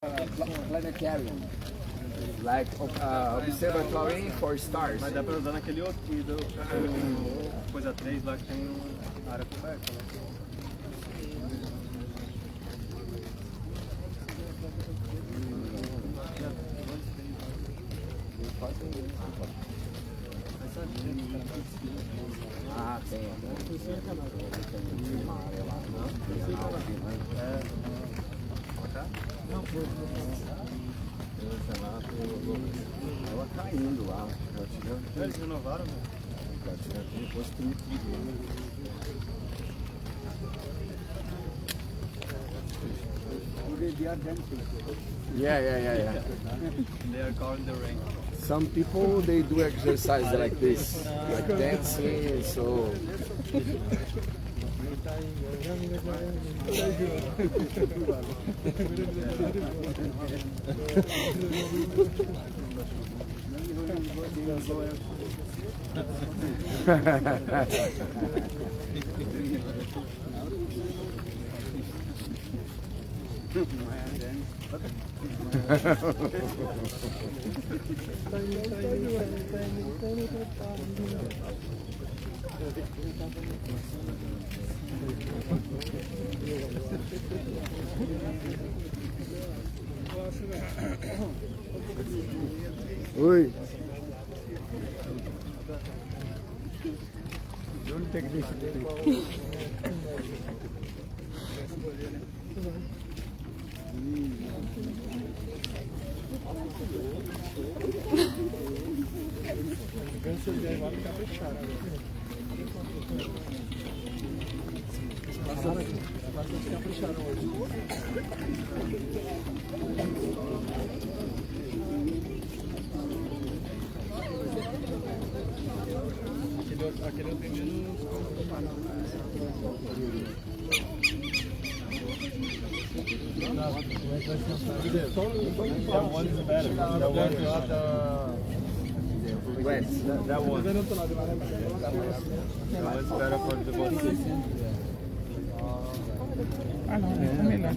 Planetarium, like observatory for stars. Mas dá pra usar naquele outro coisa 3 lá que tem área coberta, né? Ah, tem. Uma área lá, não? Ela caindo lá. Eles renovaram, né? Yeah. They are calling the rain. Some people they do exercise like this, like dancing. So Oi. Don't take this. Aquele eu tenho menos. That one is better for the body. Ah, não, é melhor.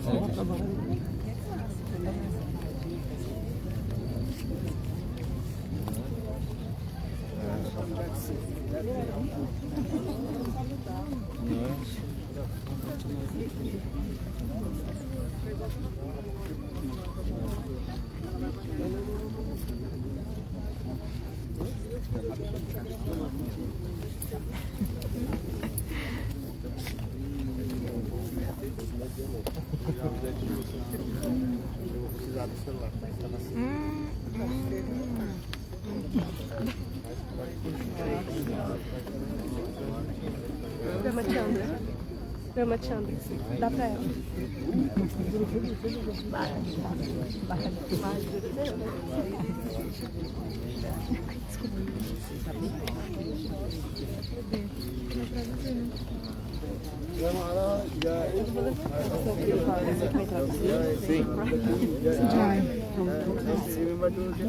Ramachandra, dá pra ela.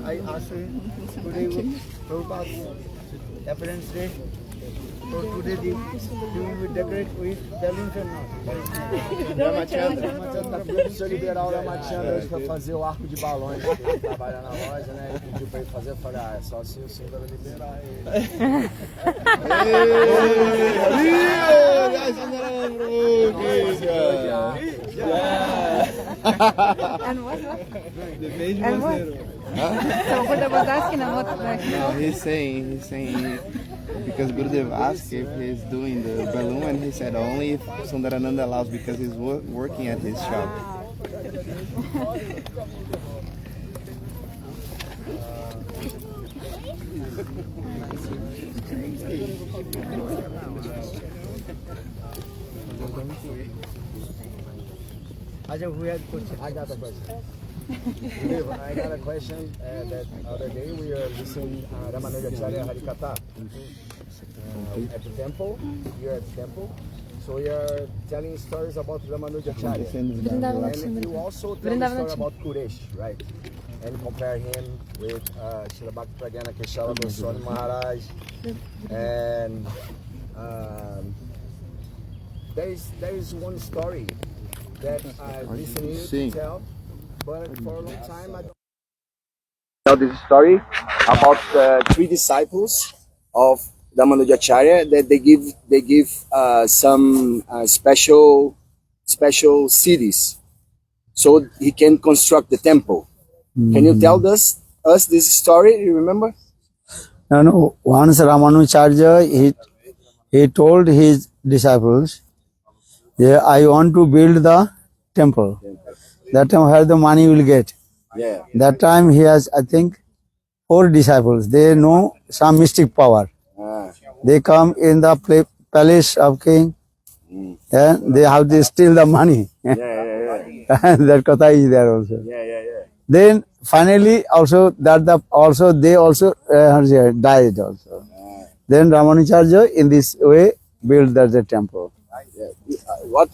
I asked him today Prabhupada's appearance day. So today he will decorate with balloons and Ramachandra precisa liberar o Ramachandra hoje pra fazer o arco de balões. Ele trabalha na loja, né? Ele pediu pra ele fazer. Eu falei, é só se o Sindora liberar ele. Depende de você. So for the Badaski na moto back. No, he's saying because Gurudevaski is doing the balloon, and he said only if Sundarananda allows because he's working at his shop. I got a question. I got a question. That other day we were listening Ramanujacharya Harikatha at the temple. You're at the temple. So you're telling stories about Ramanujacharya. And you also tell a story about Kuresh, right? And compare him with Srila Bhakti Pragyana Keshala Goswami Maharaj. And there is one story that I listened to tell But for a long time, I don't tell this story about the three disciples of Ramanujacharya that they give some special cities so he can construct the temple. Can you tell us this story? You remember? No. Once Ramanujarya, he told his disciples, yeah, I want to build the temple. That time where the money will get. Yeah. That time he has, I think, 4 disciples. They know some mystic power. Ah. They come in the palace of king. And they have to steal the money. Yeah. That katha is there also. Yeah. Then finally also that they also died also. Then Ramanujarya in this way built the temple. What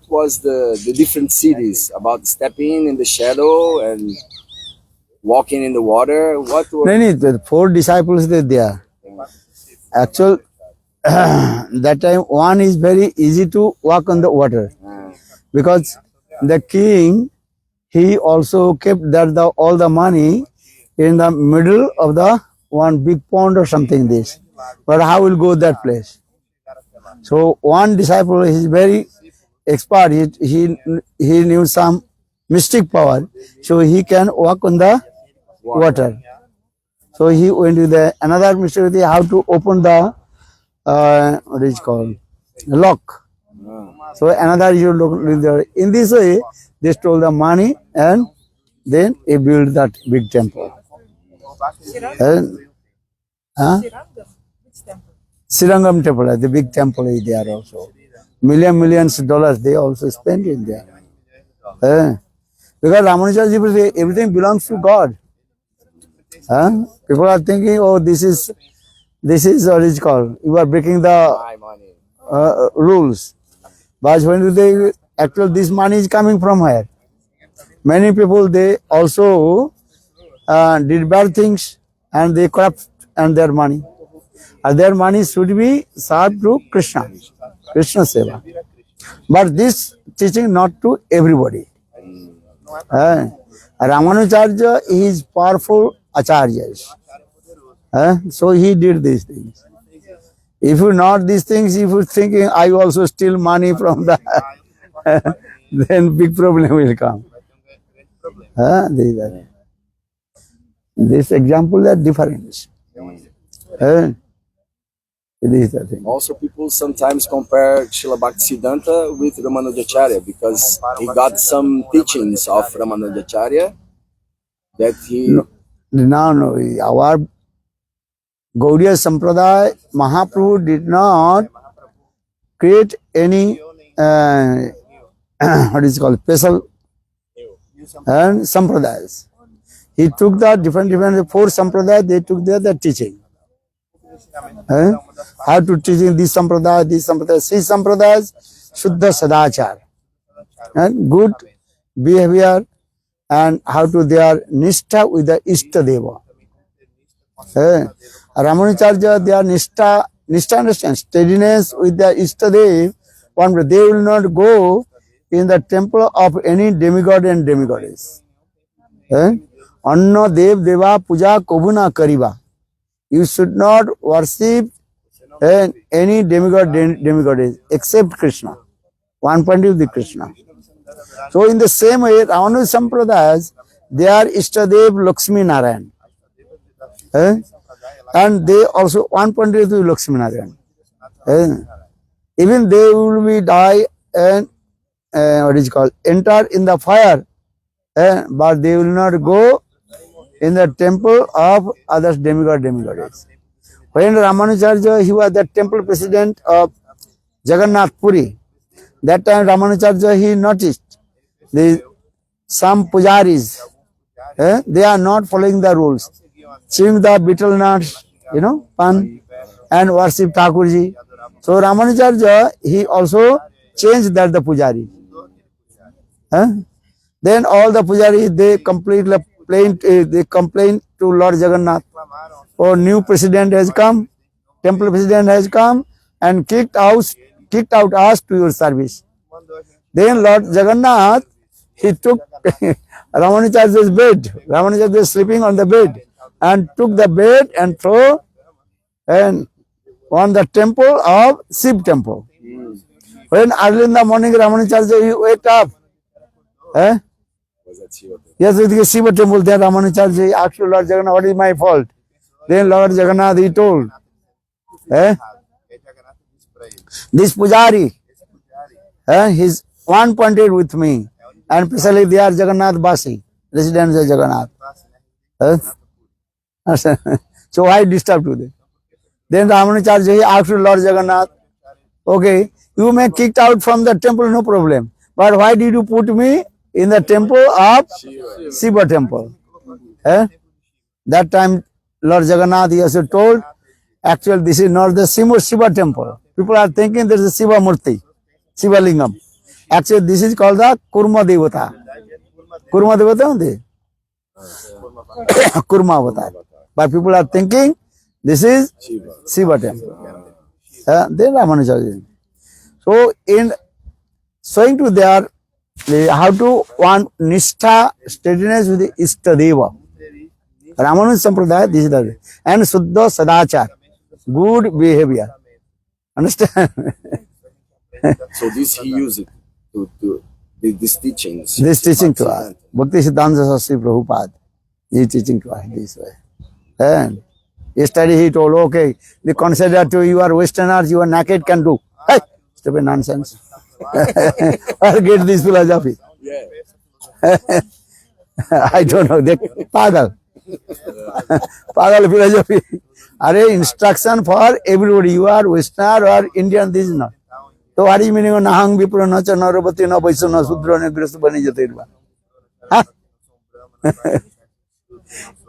was the different cities about stepping in the shadow and walking in the water? What were The 4 disciples they there. Actual that time one is very easy to walk on the water because the king he also kept all the money in the middle of the one big pond or something this. But how will go that place? So one disciple is very expert. He knew some mystic power, so he can walk on the water. So he went to another mystery how to open the what is called lock. So another you look there. In this way, they stole the money and then he built that big temple. And, Srirangam temple, the big temple is there also. Millions of dollars they also spent in there. Because Ramanujarji say everything belongs to God. People are thinking, oh, this is what is called. You are breaking the my money? rules. But when this money is coming from where? Many people they also did bad things and they corrupt and their money. And their money should be served to Krishna Seva. But this teaching not to everybody. Ramanujarya is powerful acharyas. So he did these things. If you not these things, if you thinking I also steal money from the then big problem will come. This example are different. This is the thing. Also, people sometimes compare Srila Bhaktisiddhanta with Ramanujacharya because he got some teachings of Ramanujacharya that he... No. Our Gaudiya Sampradaya, Mahaprabhu did not create any what is called special and sampradayas. He took the different 4 sampradayas, they took the teaching. How to teaching this sampradaya, 6 sampradayas, Shuddha Sadachar, and good behavior and how to their nishtha with the Ishtadeva. Ramanujarya, their nishtha understand, steadiness with the Ishtadev, they will not go in the temple of any demigod and demigoddess. Anna Dev Deva Puja Kobuna Kariba. You should not worship any demigod, demigoddess except Krishna. One point is the Krishna. So in the same way, Ramanu Sampradayas, they are Ishtadev Lakshmi Narayan. And they also one point is the Lakshmi Narayan. Even they will be die and what is called enter in the fire, but they will not go in the temple of others demigoddess. When Ramanujarya, he was the temple president of Jagannath Puri. That time Ramanujarya, he noticed some pujaris, they are not following the rules. Chewing the betel nuts, pan, and worship Thakurji. So Ramanujarya, he also changed that the pujari. Then all the pujaris, they complained to Lord Jagannath. Oh, new president has come, temple president has come and kicked out us to your service. Then Lord Jagannath, he took Ramanujachary's bed. Ramanujacharya was sleeping on the bed and took the bed and threw and on the temple of Shiv temple. When early in the morning Ramanujacharya he wake up, yes, it is Shiva temple there. Ramanujacharya asked Lord Jagannath, what is my fault? Then Lord Jagannath he told, this Pujari, he's one pointed with me, and especially they are Jagannath Basi, residents of Jagannath. So why disturb to them? Then Ramanujacharya he asked Lord Jagannath, okay, you may kicked out from the temple, no problem. But why did you put me in the temple of Shiva temple? That time Lord Jagannath he also told, actually this is not the Shiva temple. People are thinking there is a Shiva Murti, Shiva Lingam. Actually this is called the Kurma Devata. Kurma Devata only? Kurma Avatar. But people are thinking this is Shiva temple. Then Ramanujacharya. So in showing to their how to want Nishtha, steadiness with the Ishtadeva. Ramanuja Sampradaya, this is the and Suddha Sadachar, good behavior. Understand? So this he used it to this teachings. This teaching to us. Bhakti Siddhanta Saraswati Prabhupada. He is teaching to us this way. And yesterday he told, okay, they consider to you are Westerners, you are naked can do. Hey, stupid nonsense. I'll get this philosophy. I don't know. They pagal. Pagal philosophy. Are instruction for everybody. You are Westerner or Indian, this is not. So what is meaning of Nahang Vipra Nacha Narabati Na Vaisana Sudra Negrasa Bani Jatirva?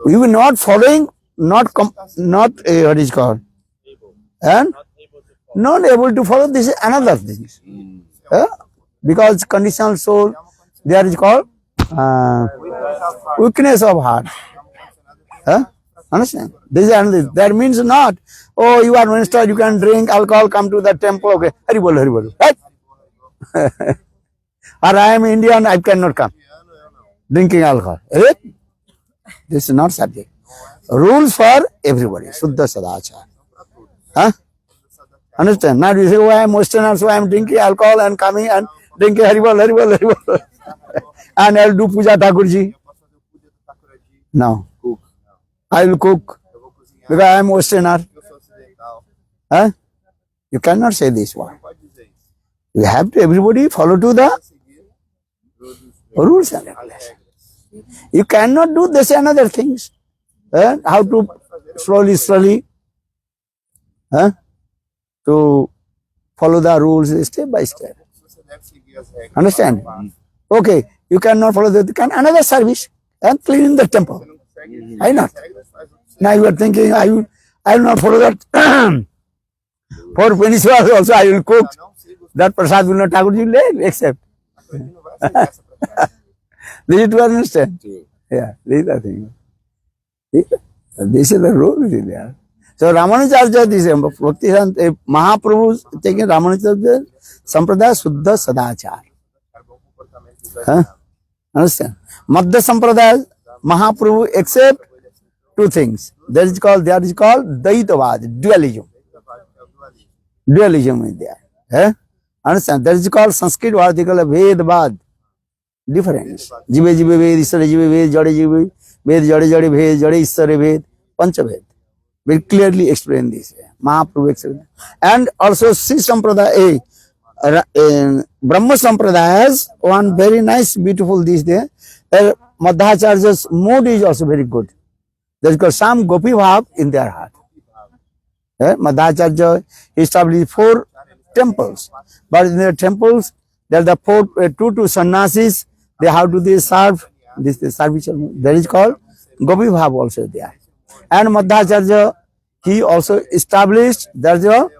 We were not following, not what is called, and not able to follow. This is another thing. Because conditional soul, there is called weakness of heart. Understand? This is another. That means not, oh, you are minister, you can drink alcohol, come to the temple, okay. Haribol, Haribol. Right? Or I am Indian, I cannot come. Drinking alcohol. Right? This is not subject. Rules for everybody. Suddha Sadachar. Understand? Not you say, oh, I am Westerner, so I am drinking alcohol and coming and drinking Haribol, Haribol, Haribol. And I will do Puja Thakurji. No. I will cook because I am Westerner. You cannot say this one. You have to everybody follow to the rules and regulations. You cannot do this and other things. How to slowly to follow the rules step by step. Understand? Okay, you cannot follow another service and cleaning the temple. Why not? Now you are thinking, I will not follow that. For Peninsulas also I will cook. That prasad will not Thakurji accept. This is to understand. Yeah, this is the thing. This is the rule there. So Ramanujacharya, this is Bhakti Mahaprabhu taking Ramanujacharya Sampradaya Suddha Sadachar. Understand? Madhya Sampradaya Mahaprabhu accept two things. That is called Daitavad, dualism. Dualism is there. Understand? That is called Sanskrit word they call Vedvad. Difference. Jive Jive Ved, Isare Jive Ved, Jade Jive Ved, Jade Jade Ved, Jade Isare Ved, Panchaved. Very clearly explain this. Mahaprabhu explained. And also Sri Sampradaya, Brahma Sampradaya has one very nice, beautiful this there. Madhacharya's mood is also very good. There is called some Gopi Bhav in their heart. Madhacharya established 4 temples. But in their temples, there are the 2 sannyasis. They have to serve this service. That is called Gopi Bhav also there. And Madhacharya, he also established that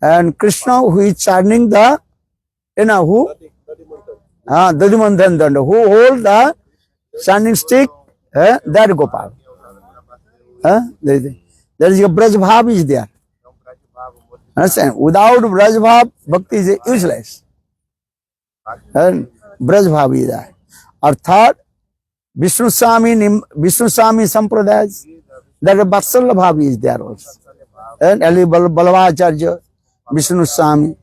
and Krishna who is chanting the, Dadimandhan Danda, who hold the shining stick, that Gopal. There is a Braj Bhav is there. Understand? Without Braj Bhav, Bhakti is useless. And Braj Bhav is there. Arthat, Vishnu Swami Sampradaya, that Vatsalya Bhavi is there also. And Ali Balavacharya, Vishnu Swami,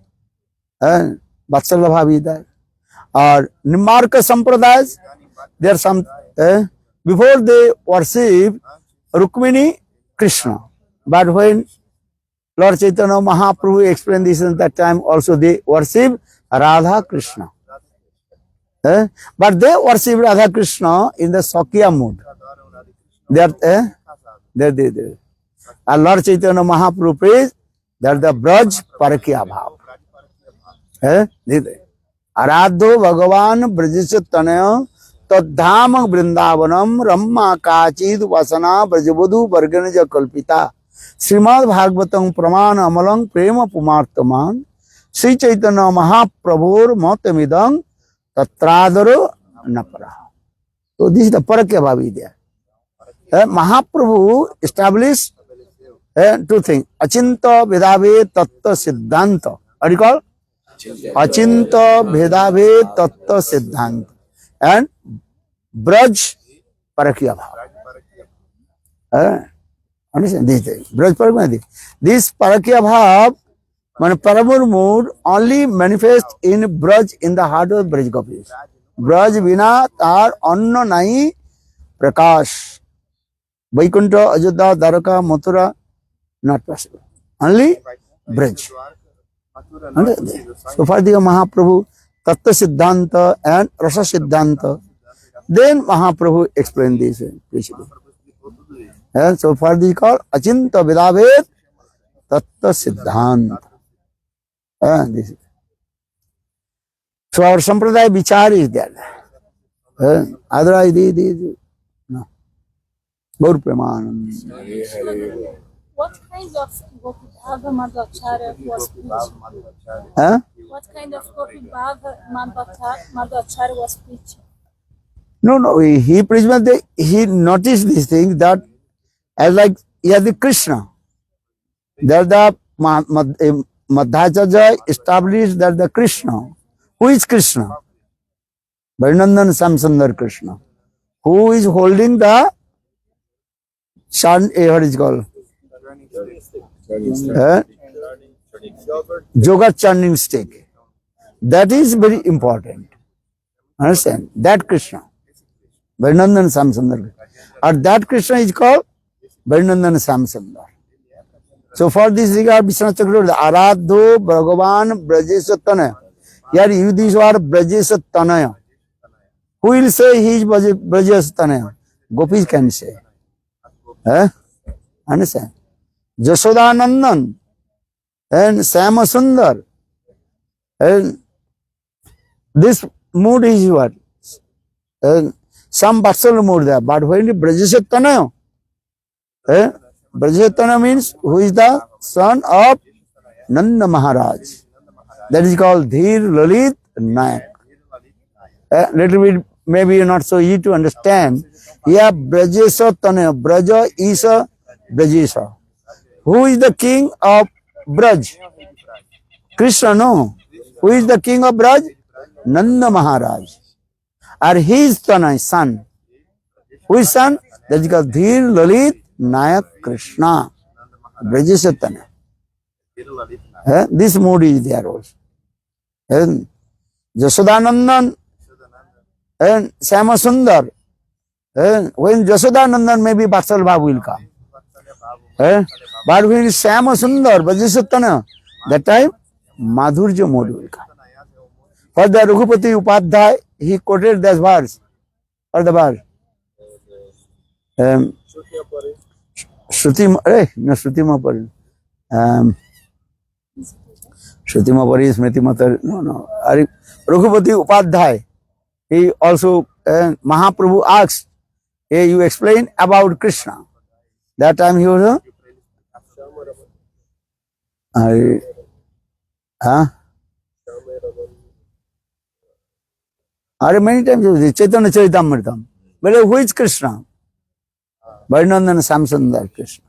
and Vatsalya Bhavi is there. Or Nimarka Sampradaya, there are some, before they worship Rukmini, Krishna. But when Lord Chaitanya Mahaprabhu explained this at that time, also they worship Radha Krishna. But they worship Radha Krishna in the Sakya mood. They. And Lord Chaitanya Mahaprabhu prays that the Braj Parakya Bhav. Aradho Bhagavan Brajisya Tanaya Tadham Vrindavanam Ramma Kachid Vasana Brajavadhu Varganaja Kalpita Srimad Bhagavatam Pramana Amalang Prema Pumartaman Sri Chaitanya Mahaprabhur Matamidang Tatradaro Napara. So this is the Parakya Bhavi there. Mahaprabhu established two things. Achinta Vedave Tattva Siddhanta. What do you call? Achinta Vedave Tattva Siddhanta. And Braj Parakya Bhav. Understand this thing? Braj Parakya Bhav. This Parakya Bhav, when Paramur mood, only manifests in Braj, in the heart of Braj Gopis. Braj Vina Tar Anna Nahi Prakash. Vaikuntha, Ajodha, Dwaraka, Mathura, not possible. Only Braj. So far the Mahaprabhu, Tattva Siddhanta and Rasa Siddhanta. Then Mahaprabhu explained this. And so far this is called Achinta Vedavet Tattva Siddhanta. This is. So our Sampradaya Vichar is there. Otherwise, no. Gaur Premanand. What kind of Gopi Bhava Madhvacharya was preaching? What kind of Gopi Bhava Madhvacharya was preaching? No, he preached, he noticed this thing that as like he has the Krishna. That the Madhvacharya established that the Krishna. Who is Krishna? Varinandan Samsundar Krishna. Who is holding the what is called? Yoga churning stick. That is very important. Understand? That Krishna. Varinandan Samsundar. Or that Krishna is called Varinandan Samsundar. So for this regard, Vishwanath Chakravarti, Aradho Bhagavan Brajesa Tanaya. Here you these are Brajesa Tanaya. Who will say he is Brajesa Tanaya? Gopis can say. Understand? Jashodanandan and Syama Sundar. And this mood is what? Some Vatsal mood there. But when Brajesa Tanaya, Brajesa Tanaya means who is the son of Nanda Maharaj. That is called Dhir Lalit Nayak. Little bit maybe not so easy to understand. Here Brajesa Tanaya. Braja is a Brajesa. Who is the king of Braj? Krishna, no. Who is the king of Braj? Nanda Maharaj. Or his Tanaya, son. Who is son? That is called Dhir Lalit Nayak Krishna. Brajesa Tanaya. This mood is there also. And Jashodanandan and Syama Sundar. When Jashodanandan maybe Vatsal Bhav will come. But when Syama Sundar, Brajesa Tanaya, that time Madhurya mode will come. For the Raghupati Upadhyay, he quoted this verse. Or the verse. Shrutimapari. Shrutimapari, Smritimatar. No. Raghupati Upadhyay. He also, Mahaprabhu asked, hey, you explain about Krishna. That time he was many times he was Chaitanya Charitamrita. But who is Krishna? Varinandan Samsundar Krishna.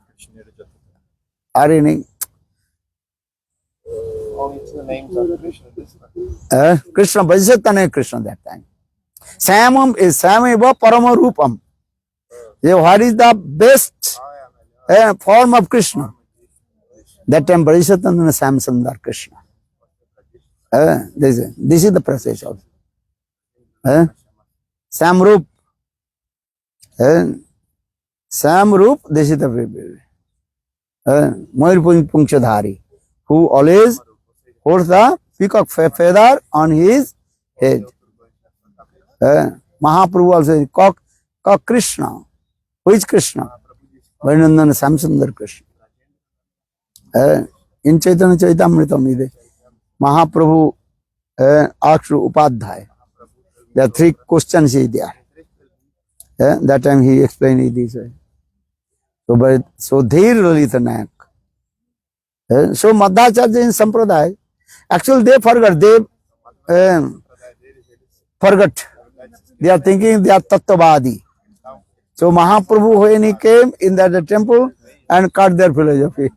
Only two names of Krishna. Krishna, Brajesa Tanaya Krishna that time. Samam is Sameva Paramarupam. What is the best form of Krishna? That time Parishatandana Samsundar Krishna. This is the process of Samrup. Samrup, this is the Mayur Punchadhari, who always holds the peacock feather on his head. Mahaprabhu also is cock Krishna. Who is Krishna? Varinandana Samsundar Krishna. In Chaitanya Chaitamritam, Mahaprabhu asked Upadhyay. There are 3 questions there. That time he explained it this way. So Dhir Lalita Nayak. So Madhacharya in Sampradaya, actually they forgot. They are thinking they are Tattvadi. So Mahaprabhu, when he came in that temple and cut their philosophy.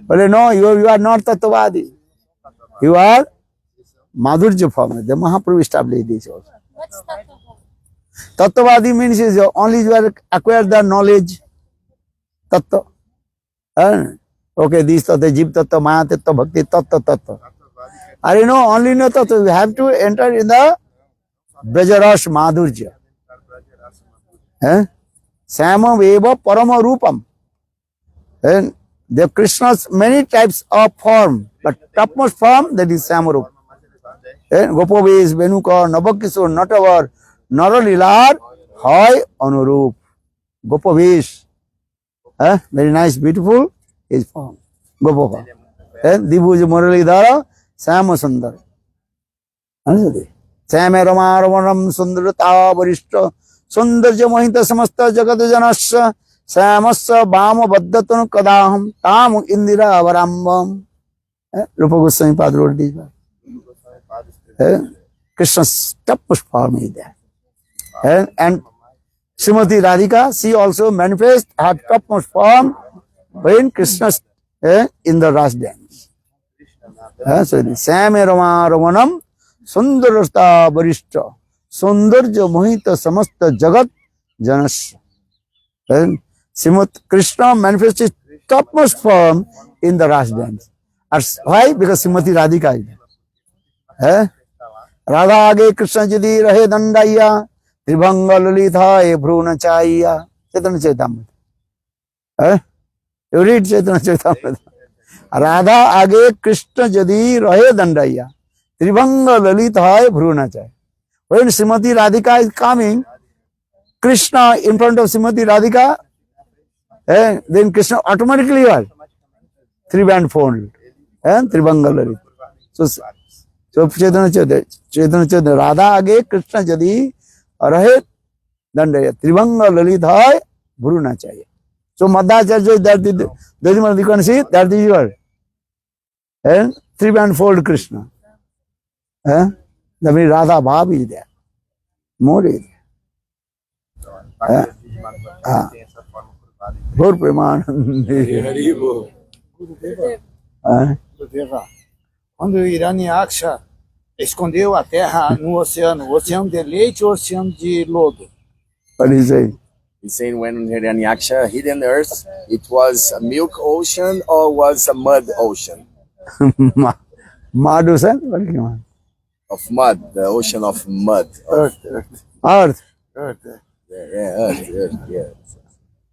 But no, you are not Tattvadi. You are Madhurya form. The Mahaprabhu established this also. What's that? Tattvadi means is only you are acquire the knowledge. Tattva. Okay, this tattva, Jeev tattva, Maya tattva, Bhakti tattva. I know, only know tattva. We have to enter in the Brajarash Madhurya. Sama Veva Parama Rupam. And the Krishna's many types of form, but topmost form, that is Samarup. Gopavesh, Venuka, Nabakisur, Natavar, Naralilar, Hoy, Anurup. Gopavesh. Very nice, beautiful, his form. Gopava. Dibhuja Muralidhara, Sama Sundar. Sama Rama Ramanam Sundarata Varishta, Sundarja Mohita Samasta Jagadjanasya, Samasa Bama Baddatan Kadaham, Tam Indira Varambam. Rupa Goswami Pad wrote this. Krishna's topmost form is there. And Srimati Radhika, she also manifests her topmost form when Krishna's in the Ras dance. So Same Rama Ramanam Sundarasta Varishta Sundarja Mohita Samasta Jagat Janas. Krishna manifests his topmost form in the Ras dance. Why? Because Srimati Radhika is there. Radha Age Krishna Jadi Rahe Dandaya Tribhanga Lalitha Ebruna Chaya. Chaitanya Chaitamrita. You read Chaitanya Chaitamrita. Radha Age Krishna Jadi Rahe Dandaya Tribhanga Lalitha Ebruna Chaya. When Srimati Radhika is coming, Krishna in front of Srimati Radhika, then Krishna automatically was 3-band fold. Tribhanga Lalita. So Chaitanya Chaitamrita, Radha Age Krishna Jadi Rahe Dandaya Tribhanga Lalitha Bruna Chaya. So Madhacharya, that is you can see that is your 3-band fold Krishna. That means Radha Bhav is there. More is there. Gaur Premanandi. Quando o Hiranyaksha escondeu a terra no oceano de leite ou oceano de lodo? What is it? He's saying when Hiranyaksha hid in the earth, it was a milk ocean or was a mud ocean? Mud ocean? What is it? Of mud, the ocean of mud. Earth. Yeah, earth, yeah.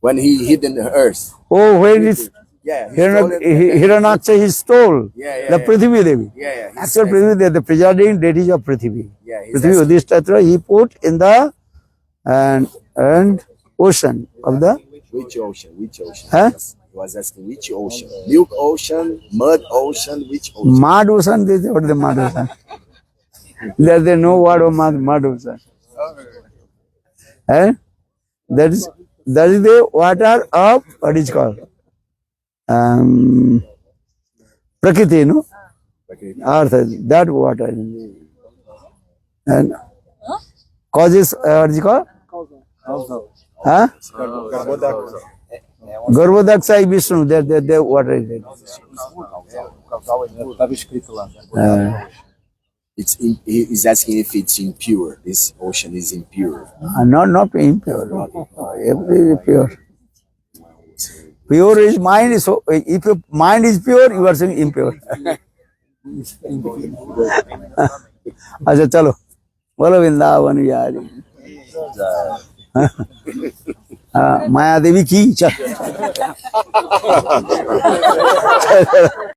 When he hid in the earth. Oh, when it's Yeah, he stole it. Hiranyaksha, he stole the Prithvi Devi. Yeah. Actual Prithvi Devi, the presiding deity of Prithvi. Yeah, he's Prithvi Udhishthatra, he put in the and ocean of the. Which ocean? Which ocean? Huh? He was asking which ocean? Milk ocean, mud ocean, which ocean? Mud ocean, this is what the mud ocean. There's no word of mud ocean. That is the water of what is called Prakriti, no? Earth, that water. And causes what is it called? Huh? Garbhodaksa is Vishnu, that water is there. He's asking if it's impure. This ocean is impure. Not impure. Everything is pure. Pure is mind. So if your mind is pure, you are saying impure. अच्छा चलो बोलो वृंदावन यारी माया देवी की चल